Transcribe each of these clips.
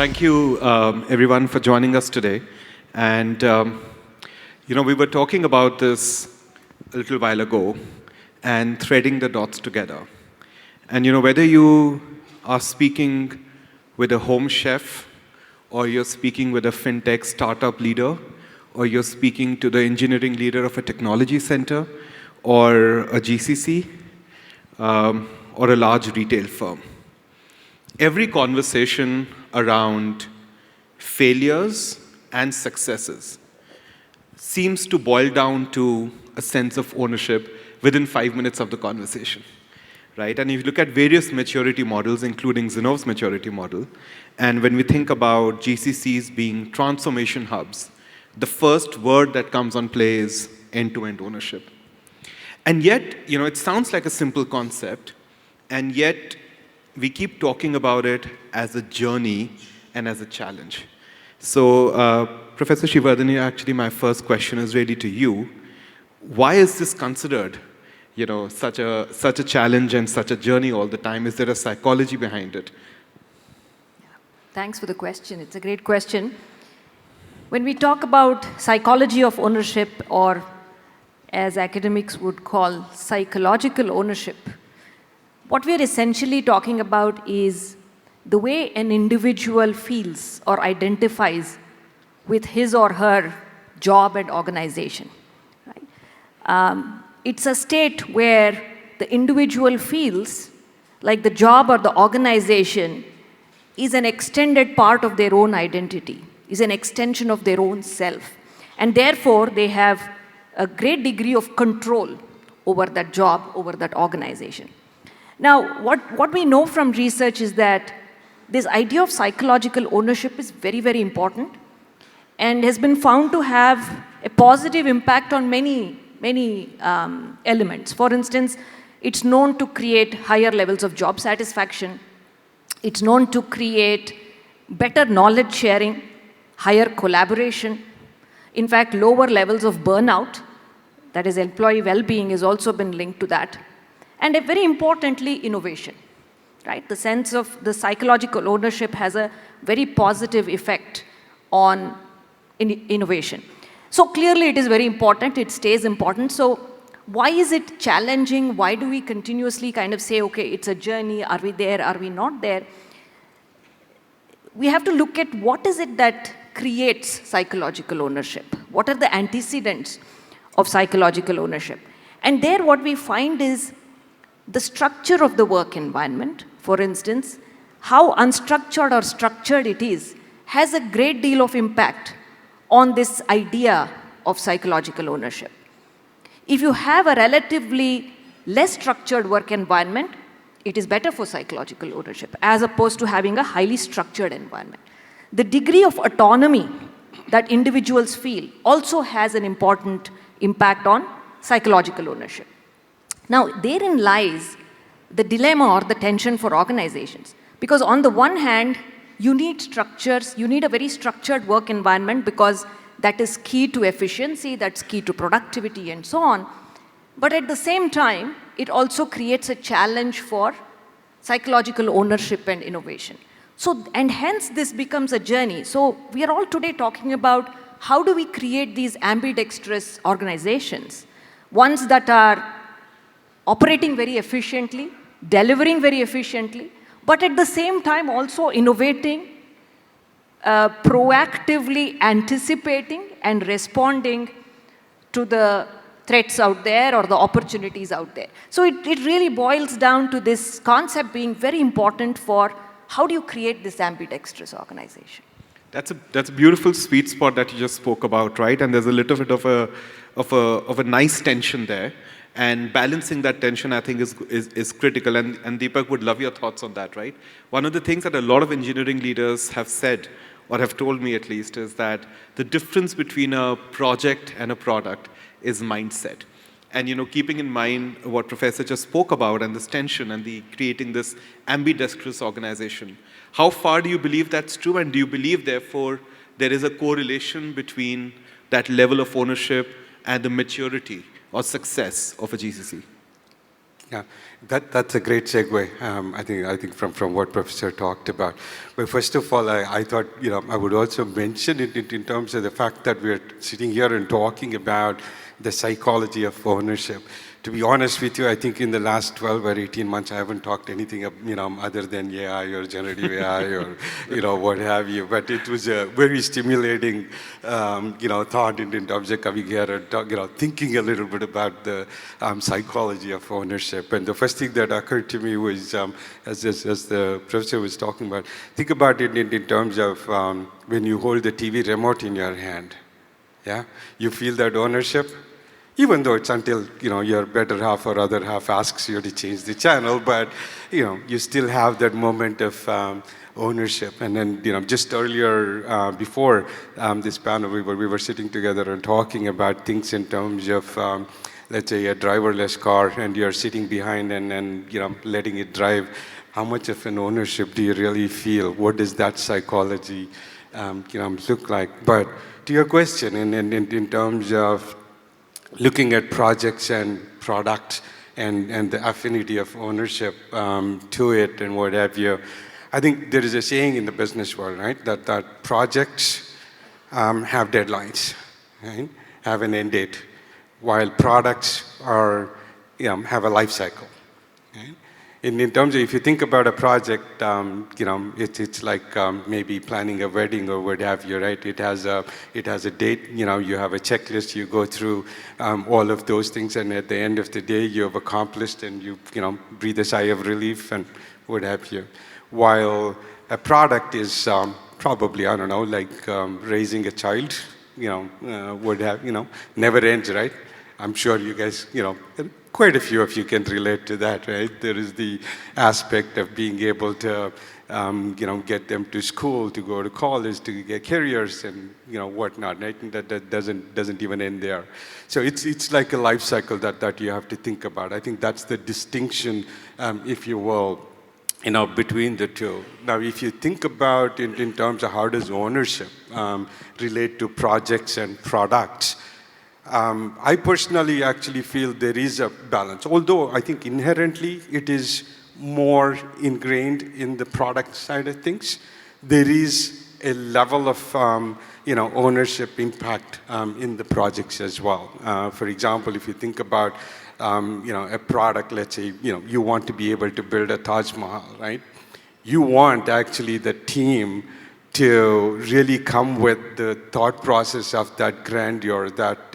thank you, everyone, for joining us today. And, we were talking about this a little while ago and threading the dots together. And, whether you are speaking with a home chef, or you're speaking with a fintech startup leader, or you're speaking to the engineering leader of a technology center, or a GCC, or a large retail firm. Every conversation around failures and successes seems to boil down to a sense of ownership within 5 minutes of the conversation, right? And if you look at various maturity models, including Zinnov's maturity model, and when we think about GCCs being transformation hubs, the first word that comes on play is end-to-end ownership. And yet, it sounds like a simple concept, and yet we keep talking about it as a journey and as a challenge. So, Professor Shivardhani, actually my first question is really to you. Why is this considered, such a challenge and such a journey all the time? Is there a psychology behind it? Thanks for the question. It's a great question. When we talk about psychology of ownership, or as academics would call psychological ownership, what we're essentially talking about is the way an individual feels or identifies with his or her job and organization. Right? It's a state where the individual feels like the job or the organization is an extended part of their own identity, is an extension of their own self. And therefore, they have a great degree of control over that job, over that organization. Now, what we know from research is that this idea of psychological ownership is very, very important and has been found to have a positive impact on many elements. For instance, it's known to create higher levels of job satisfaction. It's known to create better knowledge sharing, higher collaboration. In fact, lower levels of burnout, that is employee well-being, has also been linked to that. And very importantly, innovation, right? The sense of the psychological ownership has a very positive effect on innovation. So clearly it is very important, it stays important. So why is it challenging? Why do we continuously kind of say, okay, it's a journey, are we there, are we not there? We have to look at what is it that creates psychological ownership? What are the antecedents of psychological ownership? And there what we find is the structure of the work environment, for instance, how unstructured or structured it is, has a great deal of impact on this idea of psychological ownership. If you have a relatively less structured work environment, it is better for psychological ownership, as opposed to having a highly structured environment. The degree of autonomy that individuals feel also has an important impact on psychological ownership. Now, therein lies the dilemma or the tension for organizations. Because on the one hand, you need structures, you need a very structured work environment because that is key to efficiency, that's key to productivity and so on. But at the same time, it also creates a challenge for psychological ownership and innovation. So, and hence this becomes a journey. So we are all today talking about how do we create these ambidextrous organizations, ones that are operating very efficiently, delivering very efficiently, but at the same time also innovating, proactively anticipating and responding to the threats out there or the opportunities out there. So it really boils down to this concept being very important for how do you create this ambidextrous organization. That's a beautiful sweet spot that you just spoke about, right? And there's a little bit of a nice tension there. And balancing that tension, I think, is critical. And Deepak would love your thoughts on that, right? One of the things that a lot of engineering leaders have said, or have told me at least, is that the difference between a project and a product is mindset. And keeping in mind what Professor just spoke about and this tension and creating this ambidextrous organization, how far do you believe that's true? And do you believe, therefore, there is a correlation between that level of ownership and the maturity or success of a GCC? Yeah, that's a great segue. I think from what Professor talked about. But first of all, I thought I would also mention it in terms of the fact that we're sitting here and talking about the psychology of ownership. To be honest with you, I think in the last 12 or 18 months, I haven't talked anything other than AI or generative AI or what have you. But it was a very stimulating thought in terms of coming here and thinking a little bit about the psychology of ownership. And the first thing that occurred to me was, as the professor was talking about, think about it in terms of when you hold the TV remote in your hand. Yeah, you feel that ownership. Even though it's until your better half or other half asks you to change the channel, but you still have that moment of ownership. And then just earlier before this panel, we were sitting together and talking about things in terms of let's say a driverless car, and you're sitting behind and letting it drive. How much of an ownership do you really feel? What does that psychology look like? But to your question, in terms of looking at projects and products and the affinity of ownership to it and what have you, I think there is a saying in the business world, right, that projects have deadlines, right, have an end date, while products have a life cycle. Right? In terms of, if you think about a project, it's like maybe planning a wedding or what have you, right? It has a date. You have a checklist. You go through all of those things, and at the end of the day, you have accomplished, and you breathe a sigh of relief and what have you. While a product is probably, I don't know, like raising a child. Would have never ends, right? I'm sure you guys, quite a few of you can relate to that, right? There is the aspect of being able to, get them to school, to go to college, to get careers and, whatnot, right? And that doesn't even end there. So it's like a life cycle that you have to think about. I think that's the distinction, if you will, between the two. Now, if you think about it in terms of how does ownership relate to projects and products, I personally actually feel there is a balance. Although I think inherently it is more ingrained in the product side of things, there is a level of ownership impact in the projects as well. For example, if you think about a product, let's say you want to be able to build a Taj Mahal, right? You want actually the team to really come with the thought process of that grandeur, that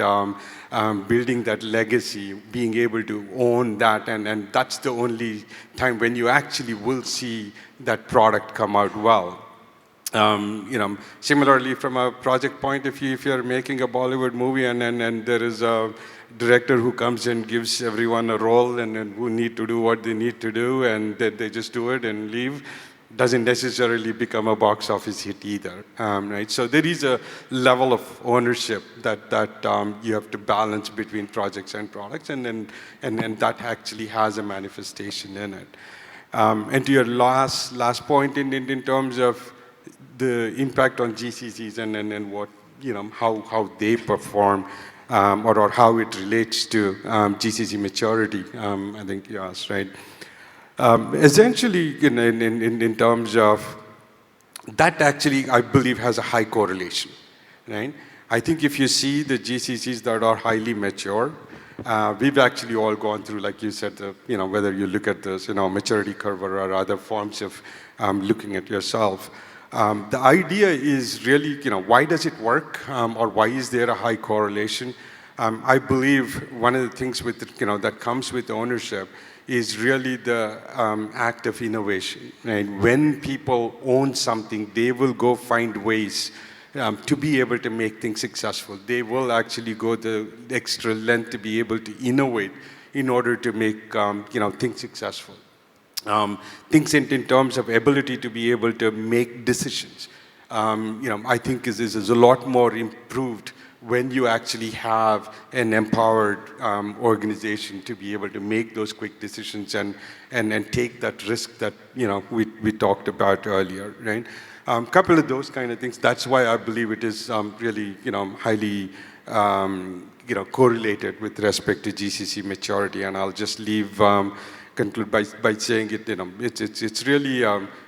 building that legacy, being able to own that, and that's the only time when you actually will see that product come out well. Similarly, from a project point of view, if you're making a Bollywood movie and there is a director who comes and gives everyone a role and who need to do what they need to do, and they just do it and leave, doesn't necessarily become a box office hit either, right? So there is a level of ownership that you have to balance between projects and products, and that actually has a manifestation in it. And to your last point in terms of the impact on GCCs and what how they perform, or how it relates to GCC maturity, I think you asked, right? Essentially, in terms of that, actually, I believe has a high correlation, right? I think if you see the GCCs that are highly mature, we've actually all gone through, like you said, whether you look at this, maturity curve or other forms of looking at yourself. The idea is really, why does it work, or why is there a high correlation? I believe one of the things with that comes with ownership is really the act of innovation. Right? When people own something, they will go find ways to be able to make things successful. They will actually go the extra length to be able to innovate in order to make things successful. Things in terms of ability to be able to make decisions, I think is a lot more improved when you actually have an empowered organization to be able to make those quick decisions and take that risk that we talked about earlier, right? Couple of those kind of things. That's why I believe it is really highly correlated with respect to GCC maturity. And I'll just conclude by saying it. It's really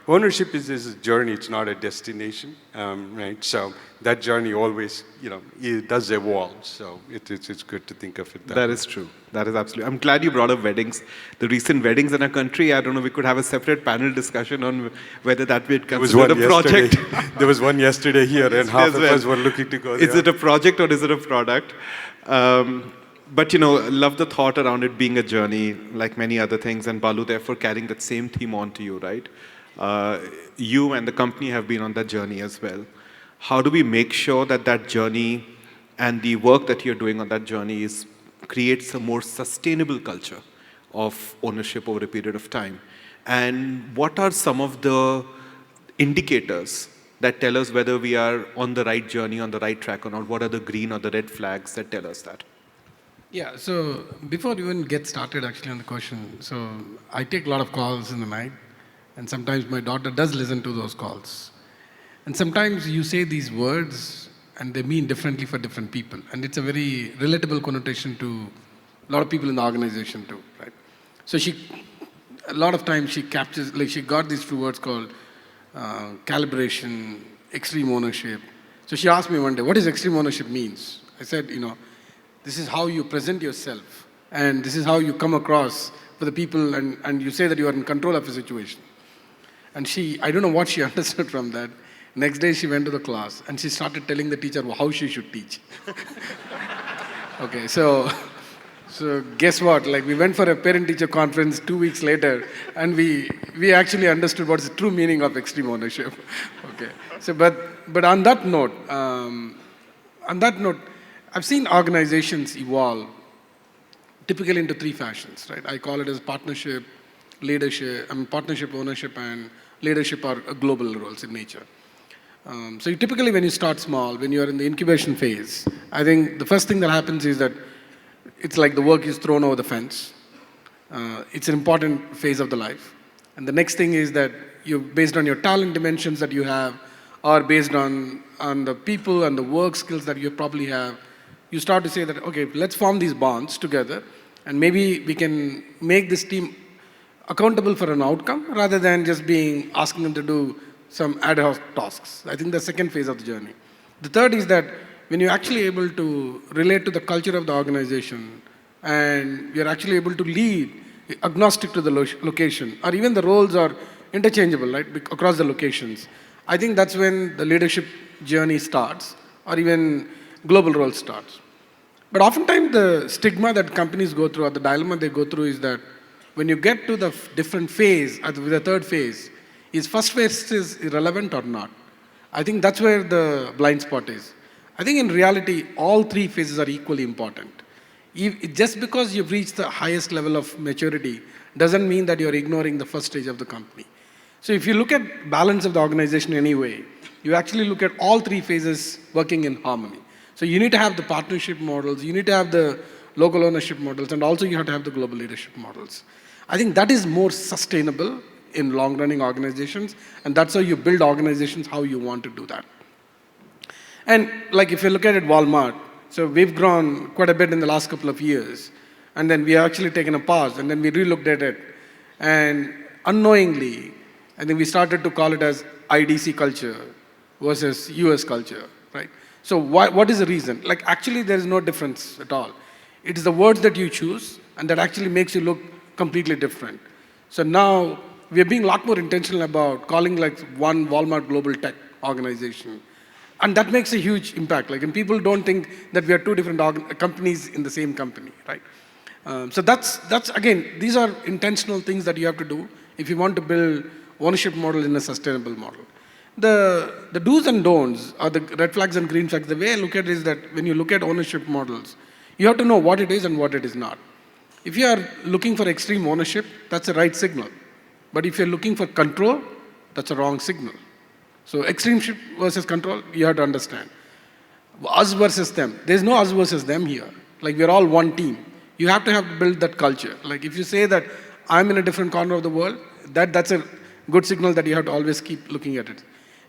ownership is a journey. It's not a destination, right? So that journey always, it does evolve. So it's good to think of it that way. That is true. That is absolutely. I'm glad you brought up weddings. The recent weddings in our country, I don't know, we could have a separate panel discussion on whether that would consider a project. There was one yesterday here, and half of us were looking to go there. Is it a project or is it a product? But love the thought around it being a journey, like many other things, and Balu, therefore, carrying that same theme on to you, right? You and the company have been on that journey as well. How do we make sure that that journey and the work that you're doing on that journey creates a more sustainable culture of ownership over a period of time? And what are some of the indicators that tell us whether we are on the right journey, on the right track or not? What are the green or the red flags that tell us that? Yeah, so before you even get started actually on the question, so I take a lot of calls in the night, and sometimes my daughter does listen to those calls. And sometimes you say these words and they mean differently for different people. And it's a very relatable connotation to a lot of people in the organization too, right? So a lot of times she captures, like she got these two words called calibration, extreme ownership. So she asked me one day, what does extreme ownership means? I said, this is how you present yourself, and this is how you come across for the people, and you say that you are in control of a situation. And I don't know what she understood from that. Next day she went to the class, and she started telling the teacher how she should teach. Okay, so guess what? Like, we went for a parent-teacher conference 2 weeks later, and we actually understood what's the true meaning of extreme ownership. Okay, so but on that note, I've seen organizations evolve typically into three fashions, right? I call it as partnership, leadership, partnership, ownership, and leadership are global roles in nature. So typically when you start small, when you're in the incubation phase, I think the first thing that happens is that it's like the work is thrown over the fence. It's an important phase of the life. And the next thing is that based on your talent dimensions that you have, or based on the people and the work skills that you probably have, you start to say that, okay, let's form these bonds together, and maybe we can make this team accountable for an outcome rather than just asking them to do some ad hoc tasks. I think the second phase of the journey. The third is that when you're actually able to relate to the culture of the organization, and you're actually able to lead agnostic to the location, or even the roles are interchangeable, right, across the locations. I think that's when the leadership journey starts, or even global role starts. But oftentimes the stigma that companies go through, or the dilemma they go through, is that when you get to the different phase, the third phase, is first phase is irrelevant or not? I think that's where the blind spot is. I think in reality, all three phases are equally important. Just because you've reached the highest level of maturity doesn't mean that you're ignoring the first stage of the company. So if you look at balance of the organization anyway, you actually look at all three phases working in harmony. So you need to have the partnership models, you need to have the local ownership models, and also you have to have the global leadership models. I think that is more sustainable in long-running organizations, and that's how you build organizations how you want to do that. And like if you look at it, Walmart, so we've grown quite a bit in the last couple of years, and then we have actually taken a pause, and then we re-looked at it, and unknowingly, I think we started to call it as IDC culture versus US culture, right? So what is the reason? Like, actually there is no difference at all. It is the words that you choose, and that actually makes you look completely different. So now we're being a lot more intentional about calling like one Walmart global tech organization. And that makes a huge impact. Like, and people don't think that we are two different companies in the same company, right? So that's again, these are intentional things that you have to do if you want to build ownership model in a sustainable model. The do's and don'ts, or the red flags and green flags, the way I look at it is that when you look at ownership models, you have to know what it is and what it is not. If you are looking for extreme ownership, that's the right signal. But if you're looking for control, that's a wrong signal. So extremeship versus control, you have to understand. Us versus them. There's no us versus them here. Like, we're all one team. You have to build that culture. Like, if you say that I'm in a different corner of the world, that's a good signal that you have to always keep looking at it.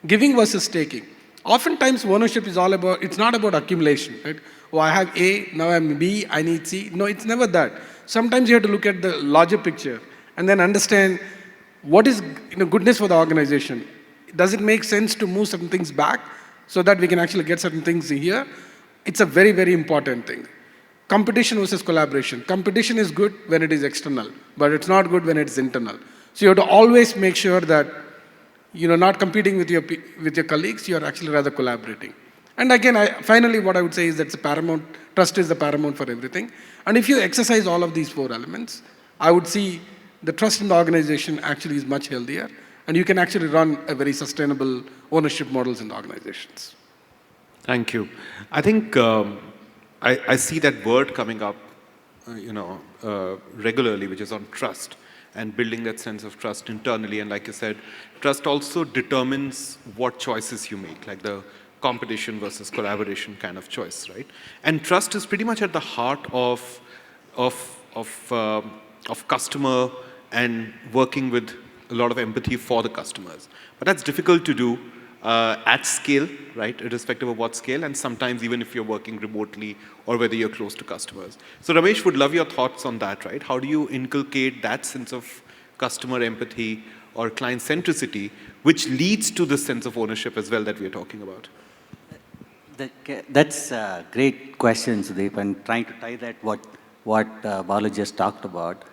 Giving versus taking. Oftentimes, ownership is all about, it's not about accumulation, right? Oh, I have A, now I'm B, I need C. No, it's never that. Sometimes you have to look at the larger picture and then understand what is goodness for the organization. Does it make sense to move certain things back so that we can actually get certain things in here? It's a very, very important thing. Competition versus collaboration. Competition is good when it is external, but it's not good when it's internal. So you have to always make sure that you're not competing with your colleagues, you're actually rather collaborating. And again, finally, what I would say is that trust is the paramount for everything. And if you exercise all of these 4 elements, I would see the trust in the organization actually is much healthier, and you can actually run a very sustainable ownership models in the organizations. Thank you. I think I see that word coming up, regularly, which is on trust and building that sense of trust internally. And like you said, trust also determines what choices you make, like the competition versus collaboration kind of choice, right? And trust is pretty much at the heart of customer and working with a lot of empathy for the customers. But that's difficult to do at scale, right? Irrespective of what scale, and sometimes even if you're working remotely or whether you're close to customers. So Ramesh, would love your thoughts on that, right? How do you inculcate that sense of customer empathy or client centricity, which leads to this sense of ownership as well that we're talking about? That's a great question, Sudeep, and trying to tie that what Balu just talked about.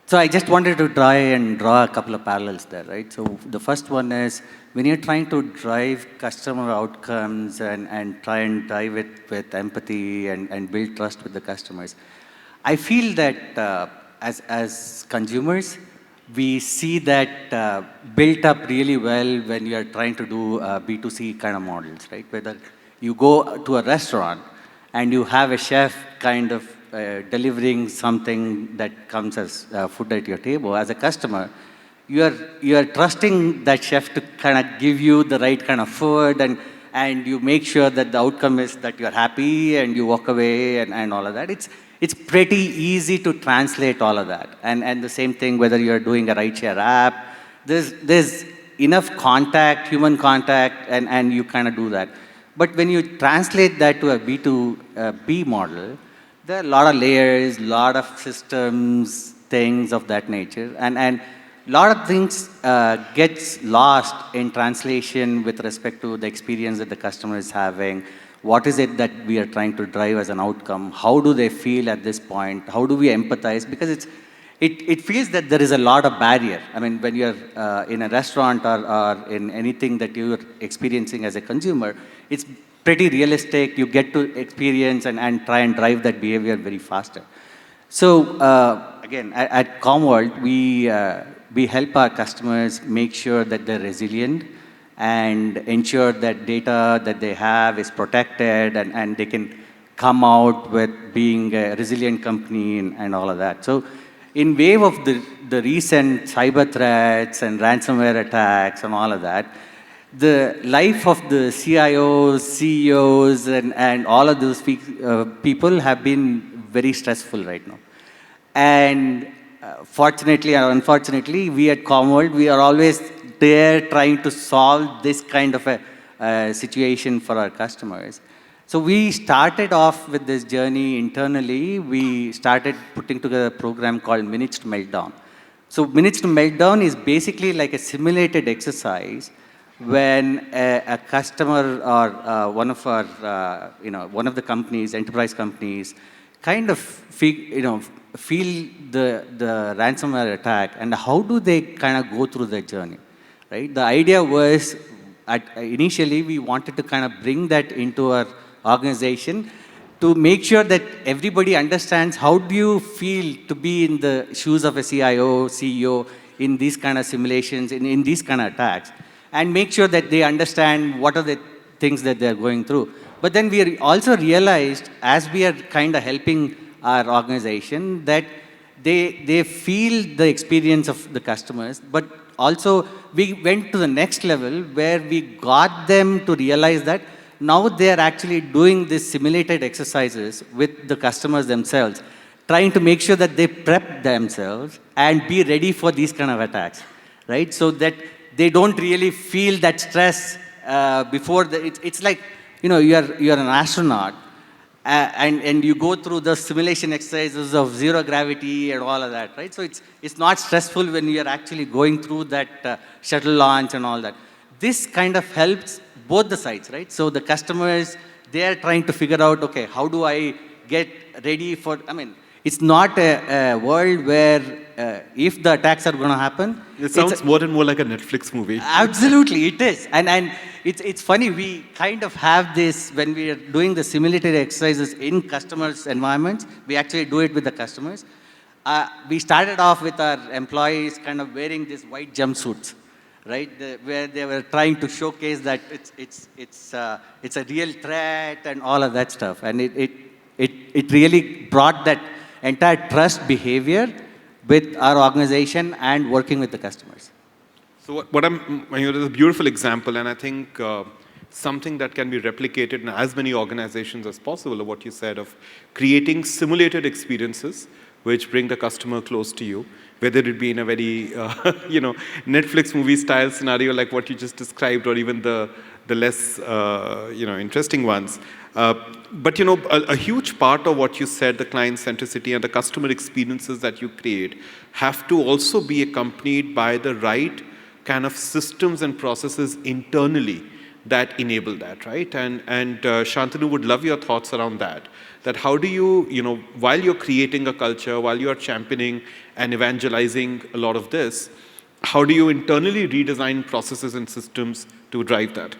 So I just wanted to try and draw a couple of parallels there, right? So the first one is when you're trying to drive customer outcomes and try and drive it with empathy and build trust with the customers, I feel that as consumers, we see that built up really well when you are trying to do B2C kind of models, right? Whether you go to a restaurant and you have a chef kind of delivering something that comes as food at your table. As a customer, you are trusting that chef to kind of give you the right kind of food, and you make sure that the outcome is that you're happy and you walk away and all of that. It's pretty easy to translate all of that. And the same thing whether you're doing a rideshare app, there's enough contact, human contact, and you kind of do that. But when you translate that to a B2B model, there are a lot of layers, a lot of systems, things of that nature. And a lot of things gets lost in translation with respect to the experience that the customer is having. What is it that we are trying to drive as an outcome? How do they feel at this point? How do we empathize? Because it feels that there is a lot of barrier. I mean, when you're in a restaurant or in anything that you're experiencing as a consumer, it's pretty realistic. You get to experience and try and drive that behavior very faster. So again, at Commvault, we help our customers make sure that they're resilient and ensure that data that they have is protected and they can come out with being a resilient company and all of that. So in wave of the recent cyber threats and ransomware attacks and all of that, the life of the CIOs, CEOs, and all of those people have been very stressful right now. And fortunately or unfortunately, we at Commvault, we are always there trying to solve this kind of a situation for our customers. So we started off with this journey internally. We started putting together a program called Minutes to Meltdown. So Minutes to Meltdown is basically like a simulated exercise when a customer or one of our, one of the companies, enterprise companies, kind of feel the ransomware attack and how do they kind of go through the journey, right? The idea was, initially we wanted to kind of bring that into our organization to make sure that everybody understands how do you feel to be in the shoes of a CIO, CEO in these kind of simulations, in these kind of attacks, and make sure that they understand what are the things that they're going through. But then we also realized, as we are kind of helping our organization, that they feel the experience of the customers, but also we went to the next level where we got them to realize that now they are actually doing these simulated exercises with the customers themselves, trying to make sure that they prep themselves and be ready for these kind of attacks, right? So that they don't really feel that stress before it's like, you're an astronaut, and you go through the simulation exercises of zero gravity and all of that, right? So it's not stressful when you're actually going through that shuttle launch and all that. This kind of helps both the sides, right? So the customers, they are trying to figure out, okay, how do I get ready for, it's not a world where if the attacks are going to happen. It sounds more and more like a Netflix movie. Absolutely, it is. And it's funny, we kind of have this, when we are doing the simulated exercises in customers' environments, we actually do it with the customers. We started off with our employees kind of wearing these white jumpsuits, right? Where they were trying to showcase that it's a real threat and all of that stuff. And it really brought that entire trust behavior with our organization and working with the customers. So there's a beautiful example, and I think something that can be replicated in as many organizations as possible, of what you said, of creating simulated experiences which bring the customer close to you, whether it be in a very, Netflix movie style scenario like what you just described, or even the less, interesting ones. But a huge part of what you said, the client centricity and the customer experiences that you create, have to also be accompanied by the right kind of systems and processes internally that enable that, right? And Shantanu would love your thoughts around that. That how do you, while you're creating a culture, while you're championing and evangelizing a lot of this, how do you internally redesign processes and systems to drive that?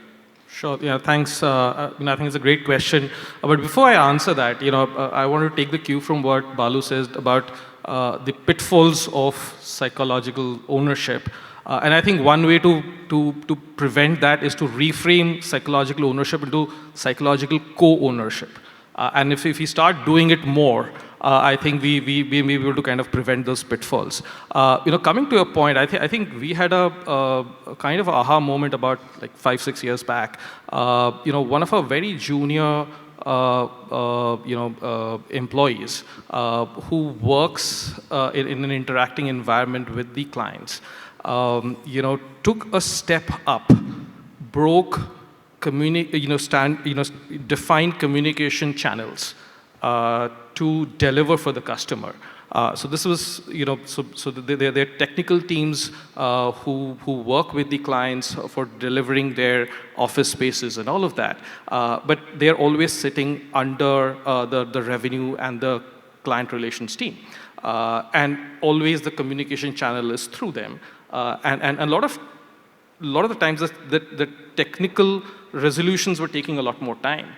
Sure. Yeah. Thanks. I think it's a great question. But before I answer that, I want to take the cue from what Balu says about the pitfalls of psychological ownership. And I think one way to prevent that is to reframe psychological ownership into psychological co-ownership. And if we start doing it more, I think we may be able to kind of prevent those pitfalls. Coming to your point, I think we had a kind of aha moment about like 5-6 years back. One of our very junior employees who works in an interacting environment with the clients, took a step up, broke defined communication channels to deliver for the customer. So this was, so they're technical teams who work with the clients for delivering their office spaces and all of that. But they're always sitting under the revenue and the client relations team. And always the communication channel is through them. And a lot of the times the technical resolutions were taking a lot more time.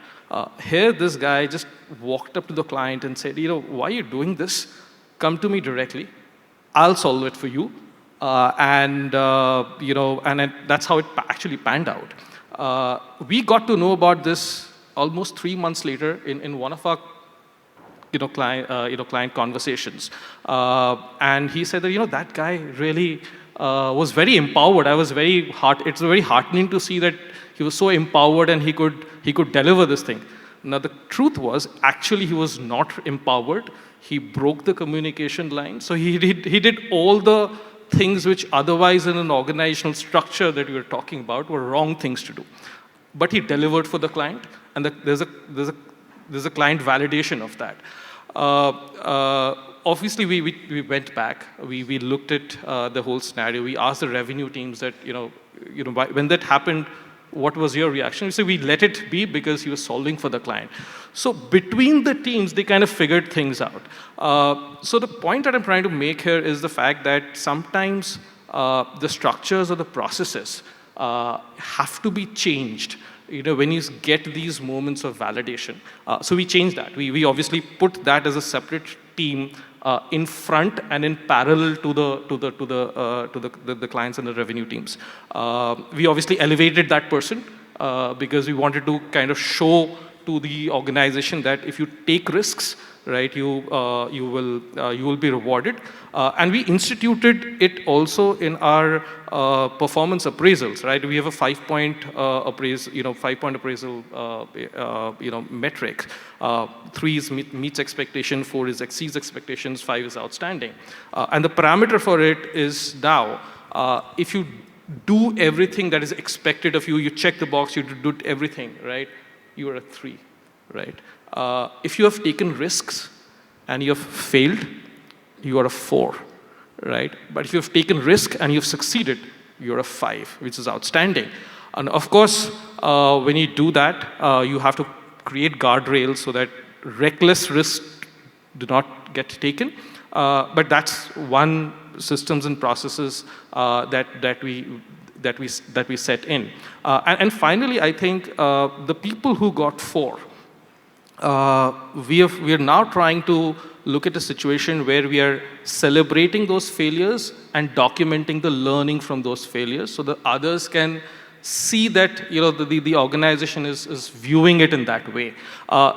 Here, this guy just walked up to the client and said, why are you doing this? Come to me directly. I'll solve it for you. And that's how it actually panned out. We got to know about this almost 3 months later in one of our client conversations. And he said that, that guy really was very empowered. It's very heartening to see that he was so empowered and he could deliver this thing. Now the truth was, actually he was not empowered. He broke the communication line. So he did all the things which otherwise in an organizational structure that we were talking about were wrong things to do. But he delivered for the client, and there's a client validation of that. Obviously, we went back. We looked at the whole scenario. We asked the revenue teams that, when that happened, what was your reaction? So we let it be because he was solving for the client. So between the teams, they kind of figured things out. So the point that I'm trying to make here is the fact that sometimes the structures or the processes have to be changed, when you get these moments of validation. So we changed that. We obviously put that as a separate team in front and in parallel to the clients and the revenue teams. We obviously elevated that person because we wanted to kind of show to the organization that if you take risks, right, you will be rewarded. And we instituted it also in our performance appraisals, right? We have a 5-point appraisal, metric. 3 is meets expectation, 4 is exceeds expectations, 5 is outstanding. And the parameter for it is now, if you do everything that is expected of you, you check the box, you do everything, right? You are a 3, right? If you have taken risks and you have failed, you are a 4, right? But if you have taken risk and you've succeeded, you're a 5, which is outstanding. And of course, when you do that, you have to create guardrails so that reckless risks do not get taken. But that's one systems and processes that we set in. And finally, I think the people who got 4, we are now trying to look at a situation where we are celebrating those failures and documenting the learning from those failures so that others can see that the organization is viewing it in that way.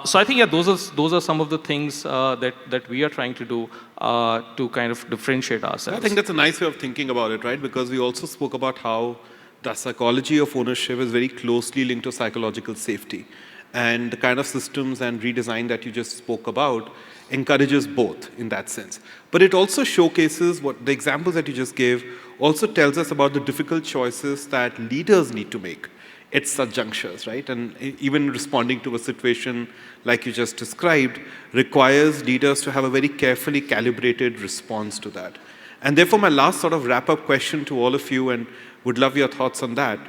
So I think those are some of the things that we are trying to do to kind of differentiate ourselves. I think that's a nice way of thinking about it, right? Because we also spoke about how the psychology of ownership is very closely linked to psychological safety. And the kind of systems and redesign that you just spoke about encourages both in that sense. But it also showcases what the examples that you just gave also tells us about the difficult choices that leaders need to make at such junctures, right? And even responding to a situation like you just described requires leaders to have a very carefully calibrated response to that. And therefore, my last sort of wrap-up question to all of you, and would love your thoughts on that,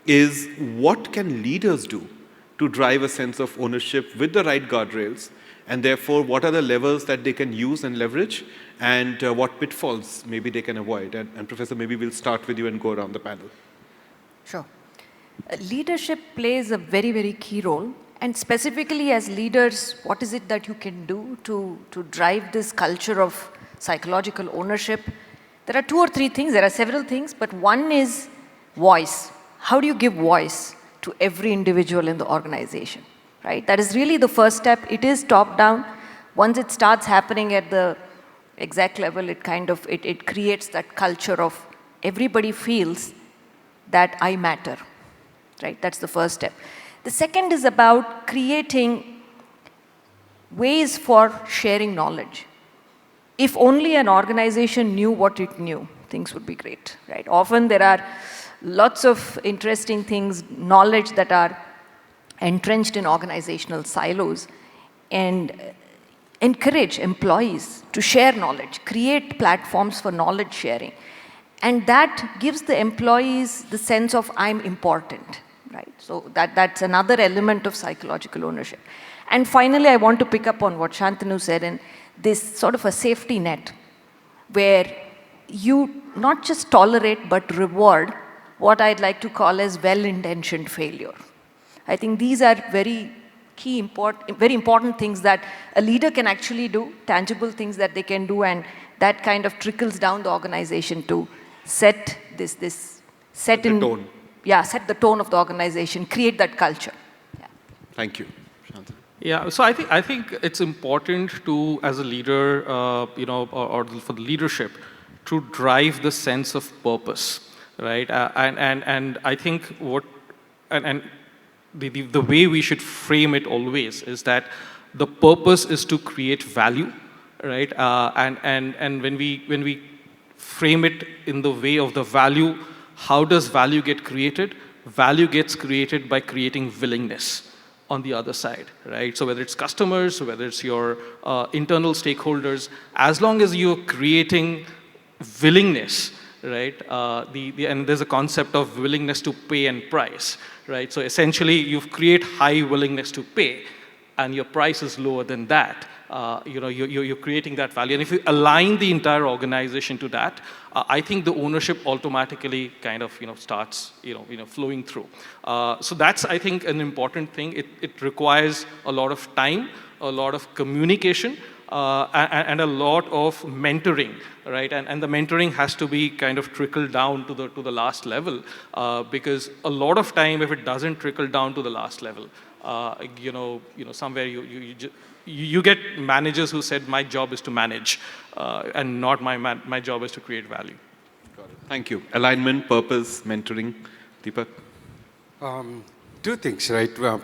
is what can leaders do to drive a sense of ownership with the right guardrails, and therefore what are the levers that they can use and leverage, and what pitfalls maybe they can avoid? And Professor, maybe we'll start with you and go around the panel. Sure. Leadership plays a very, very key role. And specifically as leaders, what is it that you can do to drive this culture of psychological ownership? There are 2 or 3 things. There are several things, but one is voice. How do you give voice to every individual in the organization, right? That is really the first step. It is top down. Once it starts happening at the exec level, it creates that culture of everybody feels that I matter, right? That's the first step. The second is about creating ways for sharing knowledge. If only an organization knew what it knew, things would be great, right? Often there are lots of interesting things, knowledge that are entrenched in organizational silos, and encourage employees to share knowledge, create platforms for knowledge sharing. And that gives the employees the sense of I'm important, right? So that's another element of psychological ownership. And finally, I want to pick up on what Shantanu said, and this sort of a safety net where you not just tolerate but reward what I'd like to call as well-intentioned failure. I think these are very very important things that a leader can actually do, tangible things that they can do, and that kind of trickles down the organization to set the tone. Yeah, set the tone of the organization, create that culture. Yeah. Thank you. Shantanu. Yeah, so I think it's important to, as a leader, or for the leadership, to drive the sense of purpose, right? And I think the way we should frame it always is that the purpose is to create value, right? And when we frame it in the way of the value, how does value get created? Value gets created by creating willingness on the other side, right? So whether it's customers, whether it's your internal stakeholders, as long as you're creating willingness, right? And there's a concept of willingness to pay and price, right? So essentially, you create high willingness to pay, and your price is lower than that. You're creating that value. And if you align the entire organization to that, I think the ownership automatically kind of starts flowing through. So that's, I think, an important thing. It requires a lot of time, a lot of communication, and a lot of mentoring, right? And the mentoring has to be kind of trickled down to the last level, because a lot of time, if it doesn't trickle down to the last level, somewhere you get managers who said, my job is to manage, and not my job is to create value. Got it. Thank you. Alignment, purpose, mentoring. Deepak? Two things, right? I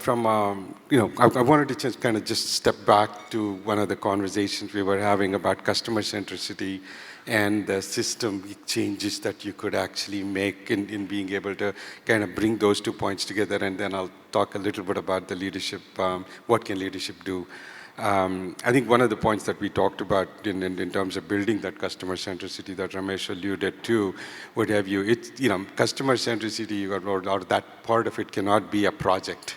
wanted to just kind of just step back to one of the conversations we were having about customer centricity and the system changes that you could actually make in being able to kind of bring those 2 points together. And then I'll talk a little bit about the leadership, what can leadership do. I think one of the points that we talked about in terms of building that customer centricity that Ramesh alluded to, what have you, it's, customer centricity or that part of it cannot be a project,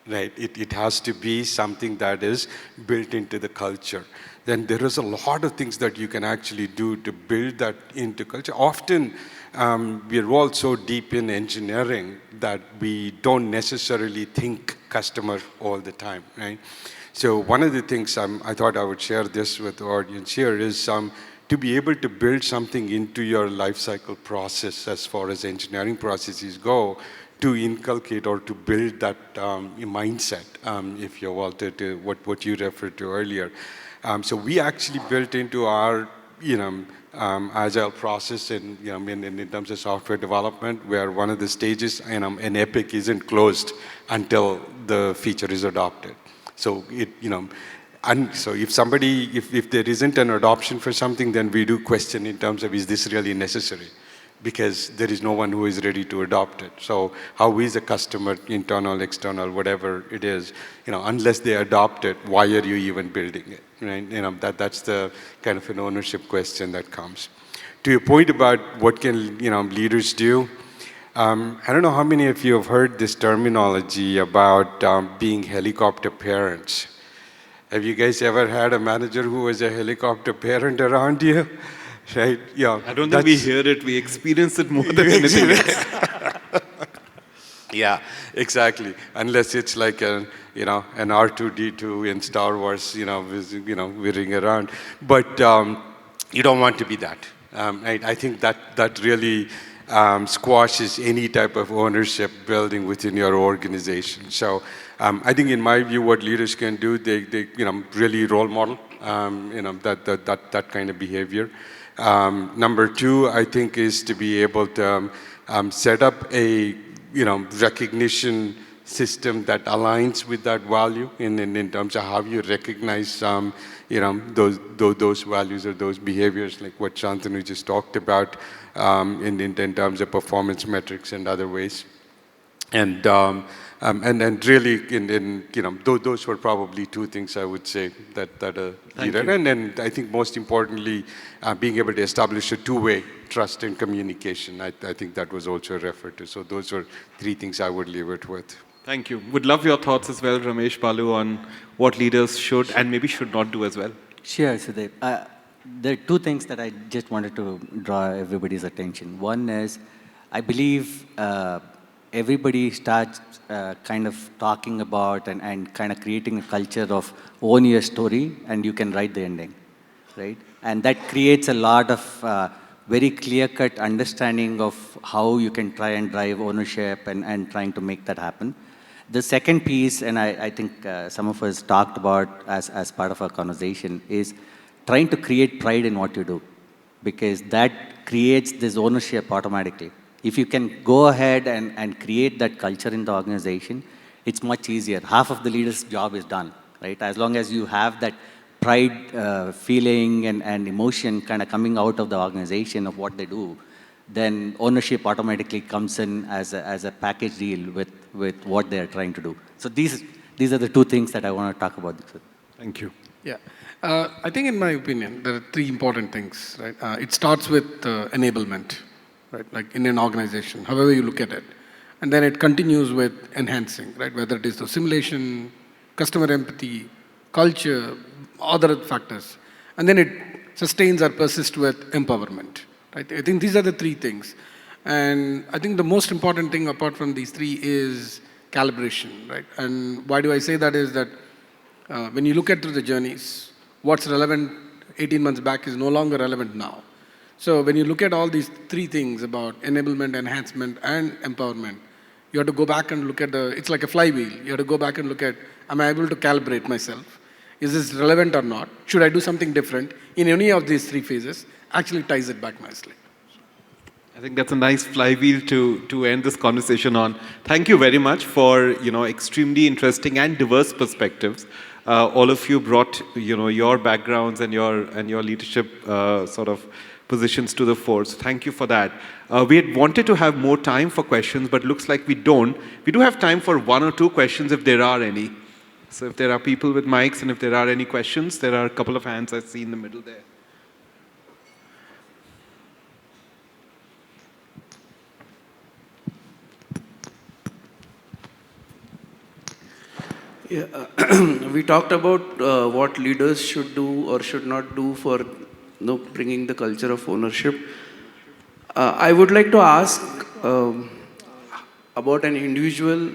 right? It has to be something that is built into the culture. Then there is a lot of things that you can actually do to build that into culture. Often, we're all so deep in engineering that we don't necessarily think customer all the time, right? So one of the things I thought I would share this with the audience here is to be able to build something into your life cycle process as far as engineering processes go, to inculcate or to build that mindset, if you will, to what you referred to earlier. So we actually built into our agile process in terms of software development, where one of the stages, an epic isn't closed until the feature is adopted. So so if there isn't an adoption for something, then we do question in terms of, is this really necessary? Because there is no one who is ready to adopt it. So how is a customer, internal, external, whatever it is, unless they adopt it, why are you even building it? Right? That's the kind of an ownership question that comes. To your point about what can leaders do, I don't know how many of you have heard this terminology about being helicopter parents. Have you guys ever had a manager who was a helicopter parent around you? Right? Yeah. I don't think we hear it. We experience it more than anything else. Yeah, exactly. Unless it's like an R2D2 in Star Wars, whirring around. But you don't want to be that. I think that really squashes any type of ownership building within your organization. So I think, in my view, what leaders can do, they really role model that kind of behavior. Number two, I think, is to be able to set up a recognition system that aligns with that value in terms of how you recognize those values or those behaviors, like what Shantanu just talked about, in terms of performance metrics and other ways. And really, those were probably two things I would say that a leader. And then I think most importantly, being able to establish a two-way trust and communication. I think that was also referred to. So those were three things I would leave it with. Thank you. Would love your thoughts as well, Ramesh, Balu, on what leaders should and maybe should not do as well. Sure, Sudeep. There are two things that I just wanted to draw everybody's attention. One is, I believe everybody starts kind of talking about and kind of creating a culture of own your story and you can write the ending, right? And that creates a lot of very clear-cut understanding of how you can try and drive ownership and trying to make that happen. The second piece, and I think some of us talked about as part of our conversation, is trying to create pride in what you do, because that creates this ownership automatically. If you can go ahead and create that culture in the organization, it's much easier. Half of the leader's job is done, right? As long as you have that pride feeling and emotion kind of coming out of the organization of what they do, then ownership automatically comes in as a package deal with what they're trying to do. So these are the two things that I want to talk about. Thank you. Yeah. I think, in my opinion, there are three important things, right? It starts with enablement, right? Like in an organization, however you look at it. And then it continues with enhancing, right? Whether it is the simulation, customer empathy, culture, other factors. And then it sustains or persists with empowerment, right? I think these are the three things. And I think the most important thing apart from these three is calibration, right? And why do I say that is that when you look at through the journeys, what's relevant 18 months back is no longer relevant now. So when you look at all these three things about enablement, enhancement, and empowerment, you have to go back and look at it's like a flywheel. You have to go back and look at, am I able to calibrate myself? Is this relevant or not? Should I do something different? In any of these three phases, actually ties it back nicely. I think that's a nice flywheel to end this conversation on. Thank you very much for extremely interesting and diverse perspectives. All of you brought your backgrounds and your leadership sort of positions to the fore. So thank you for that. We had wanted to have more time for questions, but looks like we don't. We do have time for 1 or 2 questions if there are any. So if there are people with mics and if there are any questions, there are a couple of hands I see in the middle there. Yeah, we talked about what leaders should do or should not do for bringing the culture of ownership. I would like to ask about an individual,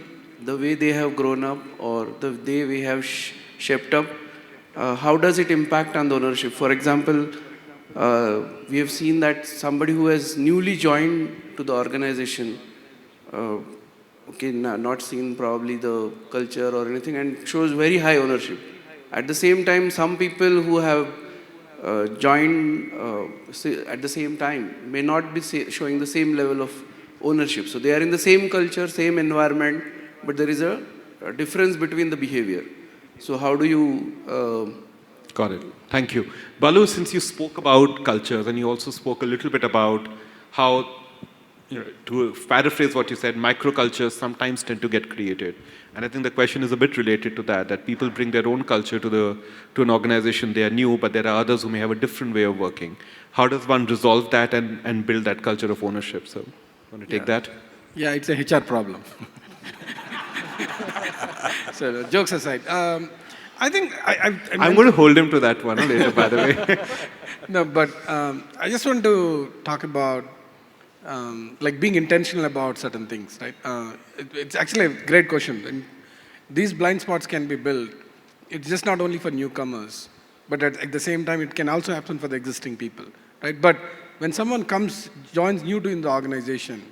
the way they have grown up or the way we have shaped up. How does it impact on the ownership? For example, we have seen that somebody who has newly joined to the organization, not seen probably the culture or anything, and shows very high ownership. At the same time, some people who have joined at the same time may not be showing the same level of ownership. So they are in the same culture, same environment, but there is a difference between the behavior. So how do you... Got it. Thank you. Balu, since you spoke about cultures and you also spoke a little bit about how, to paraphrase what you said, microcultures sometimes tend to get created. And I think the question is a bit related to that people bring their own culture to an organization they are new, but there are others who may have a different way of working. How does one resolve that and build that culture of ownership? So, want to take that? Yeah, it's a HR problem. So, jokes aside, I think I'm going to hold him to that one later, by the way. No, but I just want to talk about being intentional about certain things, right? It's actually a great question. And these blind spots can be built. It's just not only for newcomers, but at the same time, it can also happen for the existing people, right? But when someone joins new in the organization,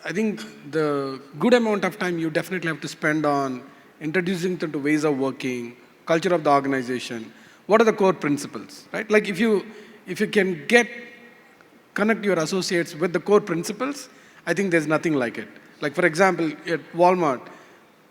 I think the good amount of time you definitely have to spend on introducing them to ways of working, culture of the organization. What are the core principles, right? Like if you can connect your associates with the core principles, I think there's nothing like it. Like for example, at Walmart,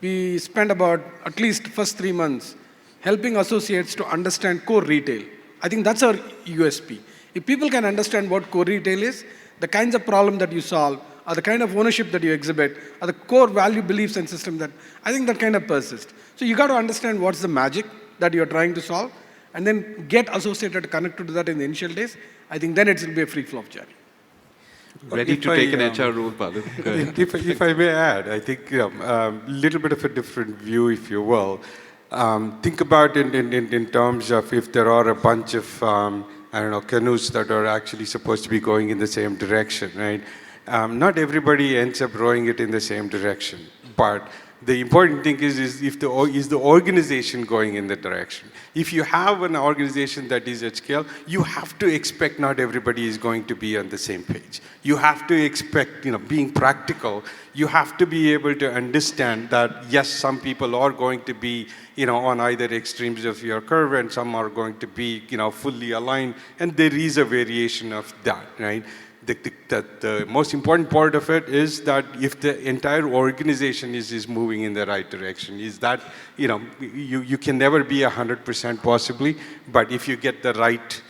we spent about at least first 3 months helping associates to understand core retail. I think that's our USP. If people can understand what core retail is, the kinds of problem that you solve, or the kind of ownership that you exhibit, or the core value beliefs and system that, I think that kind of persists. So you got to understand what's the magic that you're trying to solve, and then get associated connected to that in the initial days. I think then it will be a free flow of journey. Ready to take an HR role, Balu. If I may add, I think a little bit of a different view, if you will. Think about it in terms of if there are a bunch of, canoes that are actually supposed to be going in the same direction, right? Not everybody ends up rowing it in the same direction, but the important thing is the organization going in the direction. If you have an organization that is at scale, you have to expect not everybody is going to be on the same page. You have to expect, being practical, you have to be able to understand that, yes, some people are going to be, on either extremes of your curve, and some are going to be, fully aligned, and there is a variation of that, right? The most important part of it is that if the entire organization is moving in the right direction, is that, you can never be 100% possibly, but if you get the right,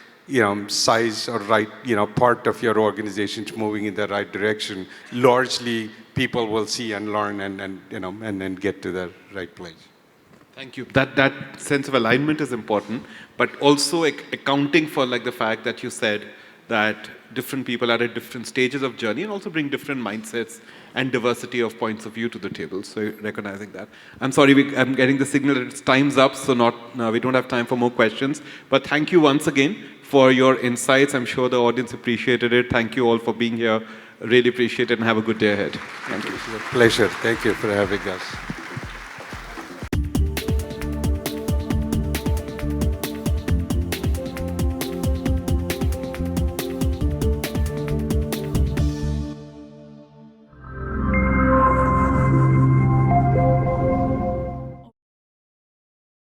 size or right, part of your organization moving in the right direction, largely people will see and learn and then get to the right place. Thank you. That sense of alignment is important, but also accounting for the fact that you said that different people are at different stages of journey and also bring different mindsets and diversity of points of view to the table. So recognizing that. I'm sorry, I'm getting the signal that it's time's up, so we don't have time for more questions. But thank you once again for your insights. I'm sure the audience appreciated it. Thank you all for being here. Really appreciate it and have a good day ahead. Thank you. It's a pleasure. Thank you for having us.